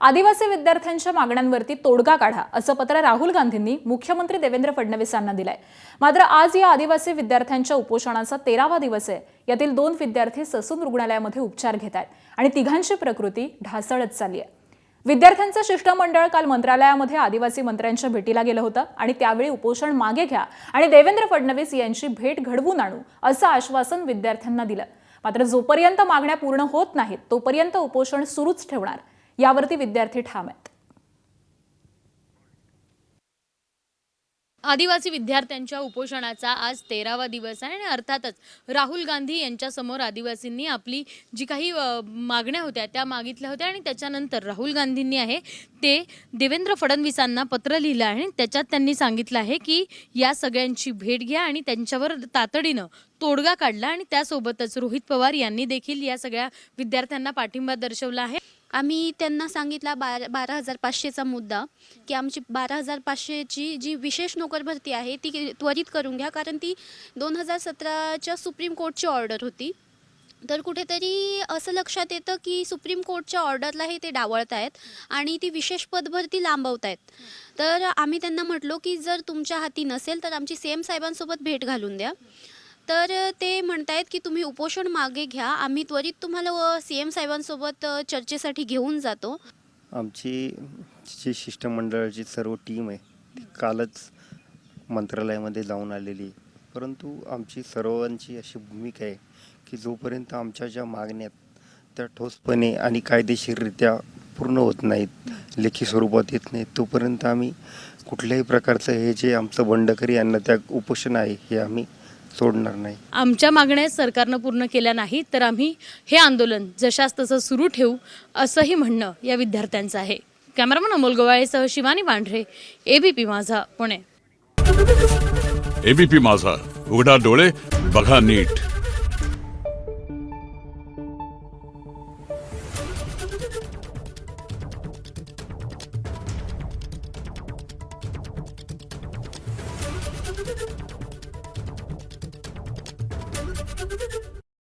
आदिवासी विद्यार्थ्यांच्या मागण्यांवरती तोडगा काढा असं पत्र राहुल गांधींनी मुख्यमंत्री देवेंद्र फडणवीसांना दिलंय। मात्र आज या आदिवासी विद्यार्थ्यांच्या उपोषणाचा 13वा दिवस आहे। यातील 2 विद्यार्थी ससून रुग्णालयामध्ये उपचार घेत आहेत आणि तिघांची प्रकृती ढासळत चालली आहे। विद्यार्थ्यांचं शिष्टमंडळ काल मंत्रालयामध्ये आदिवासी मंत्र्यांच्या भेटीला गेलं होतं आणि त्यावेळी उपोषण मागे घ्या आणि देवेंद्र फडणवीस यांची भेट घडवून आणू असं आश्वासन विद्यार्थ्यांना दिलं। मात्र जोपर्यंत मागण्या पूर्ण होत नाहीत तोपर्यंत उपोषण सुरूच ठेवणार, यावरती विद्यार्थी ठाम आहेत। आदिवासी विद्यार्थ्यांच्या उपोषणाचा आज 13वा दिवस आहे आणि अर्थातच राहुल गांधी यांच्या समोर आदिवासींनी आपली जी काही मागण्या होत्या त्या मागितल्या होत्या आणि त्याच्यानंतर राहुल गांधींनी आहे ते देवेंद्र फडणवीसांना पत्र लिहिलं आहे आणि त्याच्यात त्यांनी सांगितलं आहे की या सगळ्यांची भेट घ्या आणि त्यांच्यावर तातडीनं तोडगा काढला आणि त्यासोबतच रोहित पवार यांनी देखील या सगळ्या विद्यार्थ्यांना पाठिंबा दर्शवला आहे। आम्ही त्यांना सांगितला 12,500चा मुद्दा की आमची 12,500ची जी विशेष नोकर भरती आहे ती त्वरित करून घ्या, कारण ती 2017च्या सुप्रीम कोर्टची ऑर्डर होती। तर कुठेतरी असं लक्षात येतं की सुप्रीम कोर्टच्या ऑर्डरलाही ते डावळत आहेत आणि ती विशेष पदभरती लांबवत आहेत। तर आम्ही त्यांना म्हटलो की जर तुमच्या हाती नसेल तर आमची सीएम साहेबांसोबत भेट घालून द्या। तर ते म्हणतायत की तुम्ही उपोषण मागे घ्या, आम्ही त्वरित तुम्हाला सीएम साहेबांसोबत चर्चेसाठी घेऊन जातो। आमची जी शिष्टमंडळाची सर्व टीम आहे ती कालच मंत्रालयामध्ये जाऊन आलेली, परंतु आमची सर्वांची अशी भूमिका आहे की जोपर्यंत आमच्या ज्या मागण्या त्या ठोसपणे आणि कायदेशीररित्या पूर्ण होत नाहीत, लेखी स्वरूपात येत नाहीत, तोपर्यंत आम्ही कुठल्याही प्रकारचं हे जे आमचं बंडखोरी अन्नत्याग उपोषण आहे हे आम्ही सोडणार नाही। आमच्या मागण्या सरकारनं पूर्ण केल्या नाही तर आम्ही हे आंदोलन जशास तसं सुरू ठेवू असंही म्हणणं या विद्यार्थ्यांचं आहे। कॅमेरामन अमोल गवाळेसह शिवानी वांढरे, एबीपी माझा, पुणे। एबीपी माझा, उघडा डोळे बघा नीट।